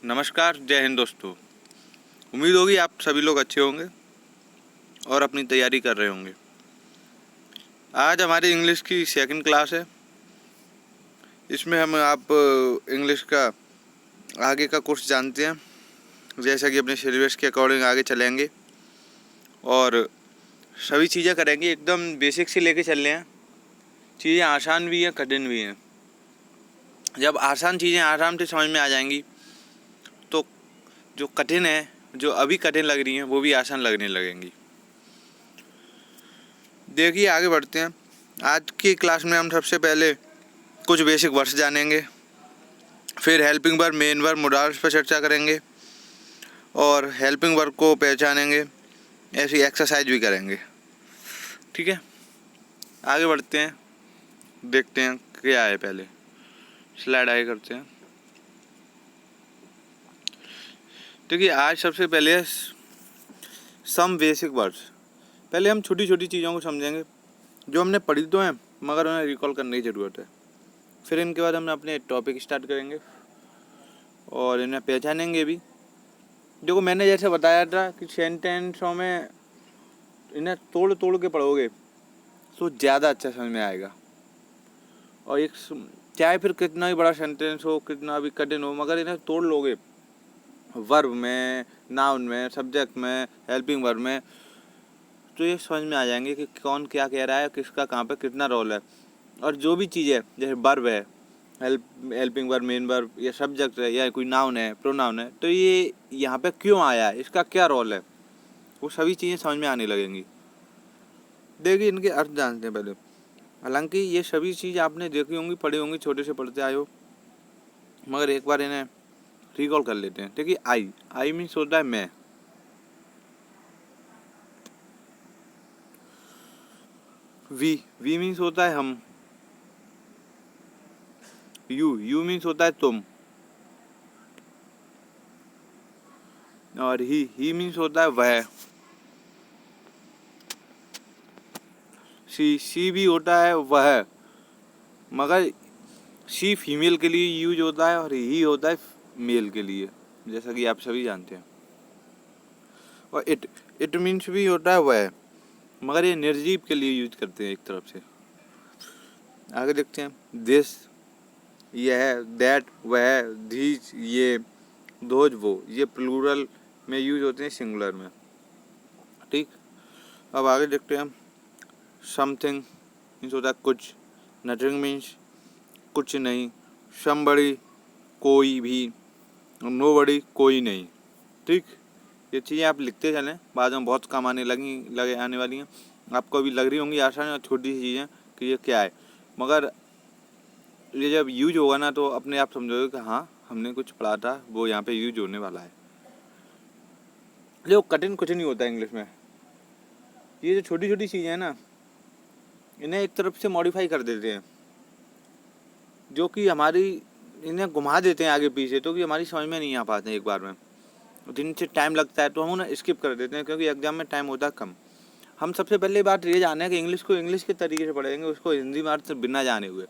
नमस्कार, जय हिंद दोस्तों। उम्मीद होगी आप सभी लोग अच्छे होंगे और अपनी तैयारी कर रहे होंगे। आज हमारी इंग्लिश की सेकंड क्लास है। इसमें हम आप इंग्लिश का आगे का कोर्स जानते हैं, जैसा कि अपने सिलेबस के अकॉर्डिंग आगे चलेंगे और सभी चीज़ें करेंगे। एकदम बेसिक से लेके चल रहे हैं। चीज़ें आसान भी हैं, कठिन भी हैं। जब आसान चीज़ें आराम से समझ में आ जाएंगी तो जो कठिन है, जो अभी कठिन लग रही हैं, वो भी आसान लगने लगेंगी। देखिए, आगे बढ़ते हैं। आज की क्लास में हम सबसे पहले कुछ बेसिक वर्ड्स जानेंगे, फिर helping verb, main verb, modals पर चर्चा करेंगे और हेल्पिंग वर्ब को पहचानेंगे। ऐसी एक्सरसाइज भी करेंगे। ठीक है, आगे बढ़ते हैं, देखते हैं क्या है। पहले स्लाइड आगे करते हैं। देखिए, आज सबसे पहले सम बेसिक वर्ड्स। पहले हम छोटी छोटी चीज़ों को समझेंगे जो हमने पढ़ी तो हैं, मगर उन्हें रिकॉल करने की ज़रूरत है। फिर इनके बाद हम अपने टॉपिक स्टार्ट करेंगे और इन्हें पहचानेंगे भी। देखो, मैंने जैसे बताया था कि सेंटेंसों में इन्हें तोड़ तोड़ के पढ़ोगे तो ज़्यादा अच्छा समझ में आएगा। और एक चाहे फिर कितना ही बड़ा सेंटेंस हो, कितना भी कठिन हो, मगर इन्हें तोड़ लोगे वर्ब में, नाउन में, सब्जेक्ट में, हेल्पिंग वर्ब में, तो ये समझ में आ जाएंगे कि कौन क्या कह रहा है, किसका कहाँ पे कितना रोल है। और जो भी चीज़ है, जैसे वर्ब है, हेल्पिंग वर्ब, मेन वर्ब, या सब्जेक्ट है, या कोई नाउन है, प्रोनाउन है, तो ये यहाँ पे क्यों आया है, इसका क्या रोल है, वो सभी चीज़ें समझ में आने लगेंगी। देखिए, इनके अर्थ जानते हैं पहले। हालांकि ये सभी चीज़ आपने देखी होंगी, पढ़ी होंगी, छोटे से पढ़ते आए हो, मगर एक बार इन्हें रिकॉल कर लेते हैं। देखिए, आई मीन्स होता है मैं। वी मीन्स होता है हम। यू मीन्स होता है तुम। और ही मीन्स होता है वह। सी भी होता है वह, मगर सी फीमेल के लिए यूज होता है और ही होता है मेल के लिए, जैसा कि आप सभी जानते हैं। और इट मीन्स भी होता है वह, मगर ये निर्जीव के लिए यूज करते हैं एक तरफ से। आगे देखते हैं। दिस, यह, दैट, वह, धीज, ये, दोज, वो, ये प्लूरल में यूज होते हैं, सिंगुलर में। ठीक, अब आगे देखते हैं। समथिंग मीन्स होता है कुछ। नथिंग मीन्स कुछ नहीं। समबड़ी, कोई भी। नोबडी, कोई नहीं। ठीक, ये चीज़ें आप लिखते चलें, बाद में बहुत काम लगे आने वाली हैं। आपको अभी लग रही होंगी आसान और छोटी सी चीज़ें कि ये क्या है, मगर ये जब यूज होगा ना तो अपने आप समझोगे कि हाँ, हमने कुछ पढ़ा था, वो यहाँ पे यूज होने वाला है। देखो, कठिन कुछ नहीं होता है इंग्लिश में। ये जो छोटी छोटी चीज़ें हैं ना, इन्हें एक तरफ से मॉडिफाई कर देते हैं, जो कि इन्हें घुमा देते हैं आगे पीछे, तो कि हमारी समझ में नहीं आ पाते एक बार में। जिनसे टाइम लगता है तो हम उन्हें स्किप कर देते हैं, क्योंकि एग्जाम में टाइम होता है कम। हम सबसे पहले बात ये जाने कि इंग्लिश को इंग्लिश के तरीके से पढ़ेंगे, उसको हिंदी में अर्थ बिना जाने हुए,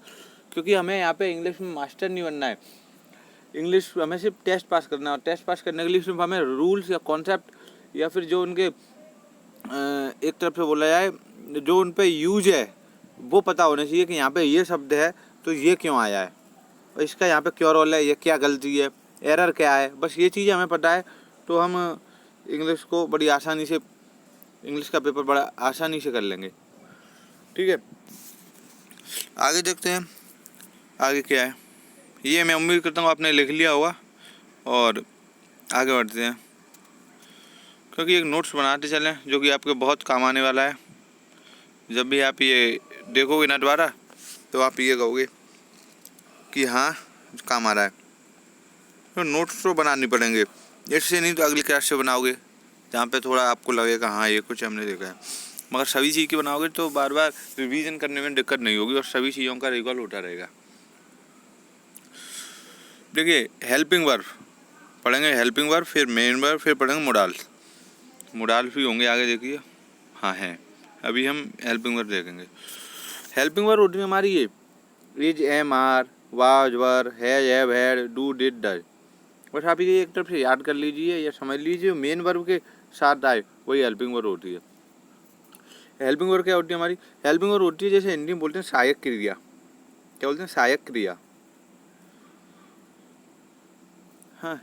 क्योंकि हमें यहाँ पे इंग्लिश में मास्टर नहीं बनना है। इंग्लिश हमें सिर्फ टेस्ट पास करना है, और टेस्ट पास करने के लिए सिर्फ हमें रूल्स या कॉन्सेप्ट या फिर जो उनके एक तरफ से बोला जाए जो उन पे यूज है वो पता होना चाहिए कि यहाँ पे ये शब्द है तो ये क्यों आया है, और इसका यहाँ पे क्या रोल है, ये क्या गलती है, एरर क्या है। बस ये चीज़ें हमें पता है तो हम इंग्लिश को बड़ी आसानी से, इंग्लिश का पेपर बड़ा आसानी से कर लेंगे। ठीक है, आगे देखते हैं आगे क्या है। ये मैं उम्मीद करता हूँ आपने लिख लिया होगा, और आगे बढ़ते हैं, क्योंकि एक नोट्स बनाते चलें जो कि आपके बहुत काम आने वाला है। जब भी आप ये देखोगे ना दोबारा, तो आप ये कहोगे कि हाँ, काम आ रहा है। तो नोट्स तो बनानी पड़ेंगे, इससे नहीं तो अगली क्लास से बनाओगे, जहाँ पे थोड़ा आपको लगेगा हाँ ये कुछ हमने देखा है। मगर सभी चीज़ की बनाओगे तो बार बार रिवीजन करने में दिक्कत नहीं होगी और सभी चीज़ों का रिकॉल होता रहेगा। देखिए, हेल्पिंग वर्ब पढ़ेंगे, हेल्पिंग वर्ब, फिर मेन वर्ब, फिर पढ़ेंगे मोडाल्स। मोडाल्स भी होंगे आगे, देखिए। हाँ हैं, अभी हम हेल्पिंग वर्ब देखेंगे। हेल्पिंग वर्ब होती है हमारी ये is, am, are, was, were, has, have, had, do, did, does. बस आप ये एक तरफ से याद कर लीजिए या समझ लीजिए, मेन वर्ब के साथ आए वही हेल्पिंग वर्ब होती है। हेल्पिंग वर्ब क्या होती है हमारी? हेल्पिंग वर्ब होती है जैसे हिंदी में बोलते हैं सहायक क्रिया। क्या बोलते हैं? सहायक क्रिया। हाँ,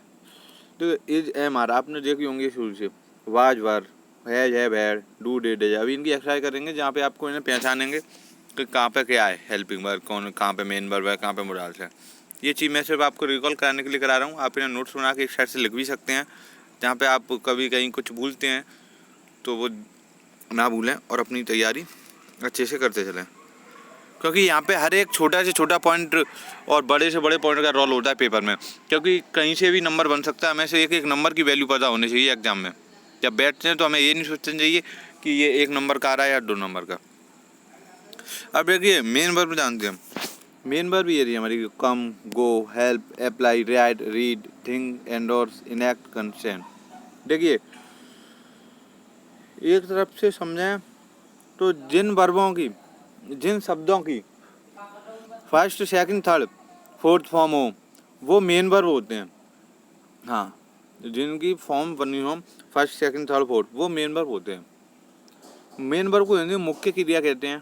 तो इज एम आर आपने देखी होंगी शुरू से, वाज वर, हैज है बैड, डू डिड है। अभी इनकी एक्सरसाइज करेंगे जहाँ पे आपको इन्हें पहचानेंगे कि कहाँ पे क्या है हेल्पिंग वर्ब, कौन कहाँ पे मेन वर्ब है, कहाँ पे मोडाल्स है। ये चीज़ मैं सिर्फ आपको रिकॉल कराने के लिए करा रहा हूँ। आप इन्हें नोट्स बना के एक साइड से लिख भी सकते हैं, जहाँ पे आप कभी कहीं कुछ भूलते हैं तो वो ना भूलें और अपनी तैयारी अच्छे से करते चलें, क्योंकि यहाँ पे हर एक छोटा से छोटा पॉइंट और बड़े से बड़े पॉइंट का रोल होता है पेपर में, क्योंकि कहीं से भी नंबर बन सकता है। हमें से एक एक नंबर की वैल्यू पता होनी चाहिए एग्जाम में। जब बैठते हैं तो हमें ये नहीं सोचना चाहिए कि ये 1 नंबर का आ रहा है या 2 नंबर का। अब देखिए मेन वर्ब जानते हैं। मेन वर्ब ये रही हमारी, come, go, help, apply, write, read, think, endorse, enact, consent. देखिए एक तरफ से समझें तो जिन वर्बों की, जिन शब्दों की first second third fourth form हो वो मेन वर्ब होते हैं। हाँ, जिनकी फॉर्म बनी हो फर्स्ट सेकंड थर्ड फोर्थ वो मेन वर्ब होते हैं। मेन वर्ब को हिंदी में मुख्य क्रिया कहते हैं।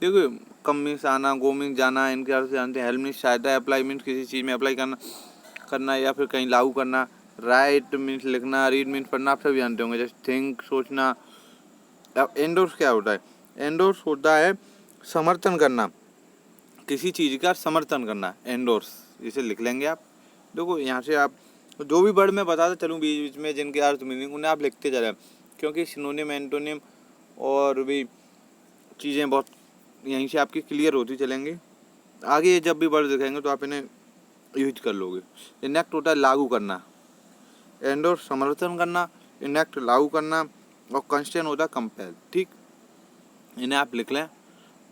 देखिए कम मीन्स आना, गो मीन्स जाना, इनके अर्थ से जानते हैं। हेल्प मीन्स सहायता, अप्लाई मीन्स किसी चीज़ में अप्लाई करना या फिर कहीं लागू करना। राइट मीन्स लिखना, रीड मीन्स पढ़ना, आप सभी जानते होंगे। जैसे थिंक सोचना। अब एंडोर्स क्या होता है? एंडोर्स होता है समर्थन करना, किसी चीज़ का समर्थन करना, एंडोर्स। इसे लिख लेंगे आप। देखो यहाँ से आप जो भी वर्ड मैं बताता चलूँ बीच बीच में जिनके अर्थ मीनिंग उन्हें आप लिखते जा रहे हैं, क्योंकि सिनोनिम एंटोनिम और भी चीज़ें बहुत यहीं से आपकी क्लियर होती चलेंगी। आगे जब भी वर्ड दिखेंगे तो आप इन्हें यूज कर लोगे। इनेक्ट होता है लागू करना, एंडोर्स समर्थन करना, इनेक्ट लागू करना, और कंस्टेंट होता है कंपेल। ठीक, इन्हें आप लिख लें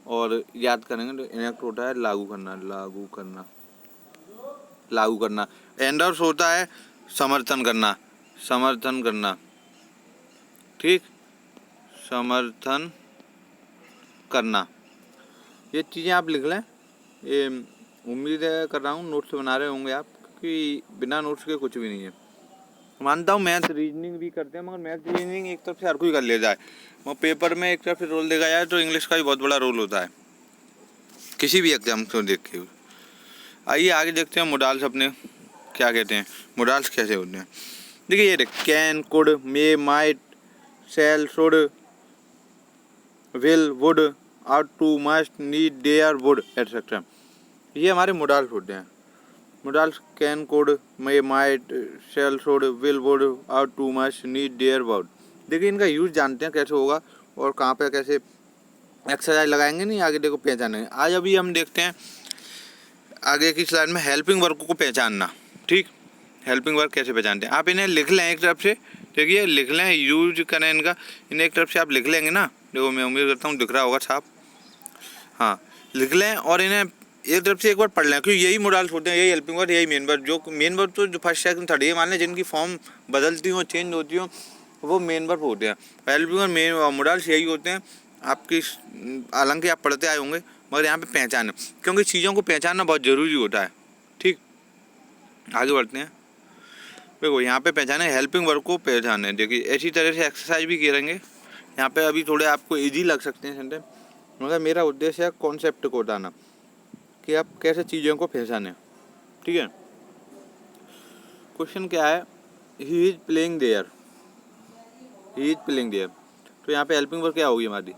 और याद करेंगे तो इनेक्ट होता है लागू करना, लागू करना, लागू करना। एंडोर्स होता है समर्थन करना, समर्थन करना। ठीक, समर्थन करना। ये चीज़ें आप लिख लें। ये उम्मीद है कर रहा हूँ नोट्स बना रहे होंगे आप, क्योंकि बिना नोट्स के कुछ भी नहीं है। मानता हूँ मैथ रीजनिंग भी करते हैं, मगर मैथ रीजनिंग एक तरफ से हर कोई कर ले जाए, वो पेपर में एक तरफ से रोल देखा जाए तो इंग्लिश का भी बहुत बड़ा रोल होता है किसी भी एग्जाम को देख के। आइए आगे देखते हैं मोडाल्स अपने क्या कहते हैं, मोडाल्स कैसे होते हैं। देखिए ये can, could, may, might, shall, should, will, would, ought to, must, need, dare, would etcetera, ये हमारे मोडाल्स होते हैं। Modals can, could, may, might, shall, should, will, would, ought to, must, need, dare, would. देखिए इनका use जानते हैं कैसे होगा और कहाँ पे कैसे एक्सरसाइज लगाएंगे, नहीं आगे देखो पहचानेंगे। आज अभी हम देखते हैं आगे की स्लाइड में हेल्पिंग वर्ब को पहचानना। ठीक, हेल्पिंग वर्ब कैसे पहचानते हैं, आप इन्हें लिख लें एक तरफ से। देखिए लिख लें, यूज करें इनका, इन्हें एक तरफ से आप लिख लेंगे ना। देखो मैं उम्मीद करता हूँ दिख रहा होगा साहब। हाँ, लिख लें और इन्हें एक तरफ से एक बार पढ़ लें, क्योंकि यही मोडाल्स होते हैं, यही हेल्पिंग वर्ब, यही मेन वर्ब। जो मेन वर्ब तो जो फर्स्ट सेकंड थर्ड ये मान लें जिनकी फॉर्म बदलती हो, चेंज होती हो, वो मेन वर्ब होते हैं। हेल्पिंग वर्ब मेन मोडाल्स यही होते हैं आपकी। हालांकि आप पढ़ते आए होंगे, मगर यहाँ पे पहचान, क्योंकि चीज़ों को पहचानना बहुत ज़रूरी होता है। ठीक, आगे बढ़ते हैं। देखो यहाँ पे पहचाने, हेल्पिंग वर्ब को पहचाने। देखिए ऐसी तरह से एक्सरसाइज भी करेंगे यहाँ पे। अभी थोड़े आपको इजी लग सकते हैं सेंटेंस, मगर मेरा उद्देश्य है कॉन्सेप्ट को बताना कि आप कैसे चीज़ों को पहचाने। ठीक है, क्वेश्चन क्या है, he is playing there, he is playing there. तो यहाँ पे हेल्पिंग वर्ब क्या होगी हमारी?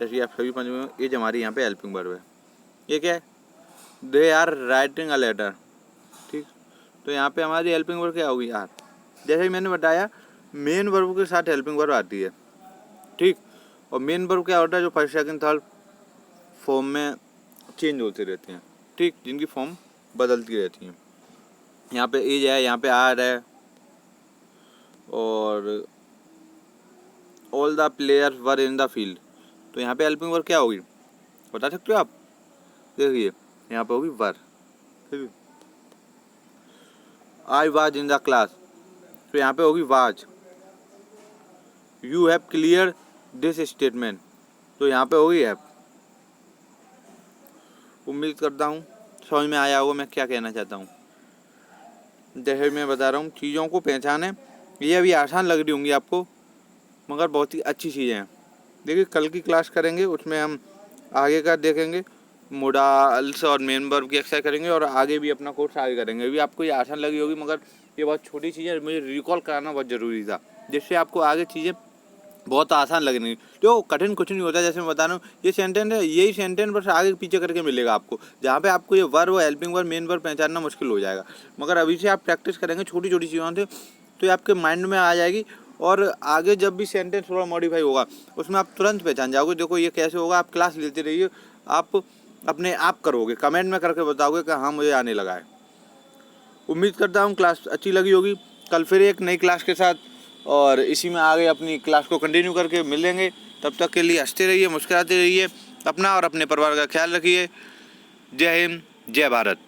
जैसे आप सभी समझ में, ये हमारी यहाँ पे हेल्पिंग वर्ब है। ये क्या है? They are writing a letter. ठीक, तो यहाँ पे हमारी हेल्पिंग वर्ब क्या होगी? आर। जैसे ही मैंने बताया मेन वर्ब के साथ हेल्पिंग वर्ब आती है। ठीक, और मेन वर्ब क्या होता है? जो फर्स्ट सेकंड थर्ड फॉर्म में चेंज होते रहते हैं। ठीक, जिनकी फॉर्म बदलती रहती हैं। यहाँ पे इज है, यहाँ पे आर है, और all the players were in the field. तो यहाँ पे हेल्पिंग वर्ब क्या होगी बता सकते हो आप? देखिए यहाँ पे होगी वर। ठीक, I was in the class, तो यहाँ पे होगी was. You have clear this statement, तो यहाँ पे होगी हैव। उम्मीद करता हूँ समझ में आया होगा मैं क्या कहना चाहता हूँ। जैसे मैं बता रहा हूँ, चीज़ों को पहचाने। ये अभी आसान लग रही होंगी आपको, मगर बहुत ही अच्छी चीज़ें हैं। देखिए कल की क्लास करेंगे, उसमें हम आगे का देखेंगे, मोडाल्स और मेन वर्ब की एक्सरसाइज करेंगे और आगे भी अपना कोर्स आगे करेंगे। अभी आपको ये आसान लगी होगी, मगर ये बहुत छोटी चीज़ है, मुझे रिकॉल कराना बहुत ज़रूरी था, जिससे आपको आगे चीज़ें बहुत आसान लगनी। जो कठिन कुछ नहीं होता, जैसे मैं बता रहा हूँ, ये सेंटेंस है, यही सेंटेंस बस आगे पीछे करके मिलेगा आपको, जहाँ पे आपको ये verb, helping verb, main verb पहचानना मुश्किल हो जाएगा। मगर अभी से आप प्रैक्टिस करेंगे छोटी छोटी चीज़ों से, तो ये आपके माइंड में आ जाएगी और आगे जब भी सेंटेंस थोड़ा मॉडिफाई होगा उसमें आप तुरंत पहचान जाओगे। देखो ये कैसे होगा, आप क्लास लेते रहिए, आप अपने आप करोगे, कमेंट में करके बताओगे कि हाँ मुझे आने लगा है। उम्मीद करता हूँ क्लास अच्छी लगी होगी। कल फिर एक नई क्लास के साथ और इसी में आगे अपनी क्लास को कंटिन्यू करके मिलेंगे। तब तक के लिए हंसते रहिए, मुस्कुराते रहिए, अपना और अपने परिवार का ख्याल रखिए। जय हिंद, जय भारत।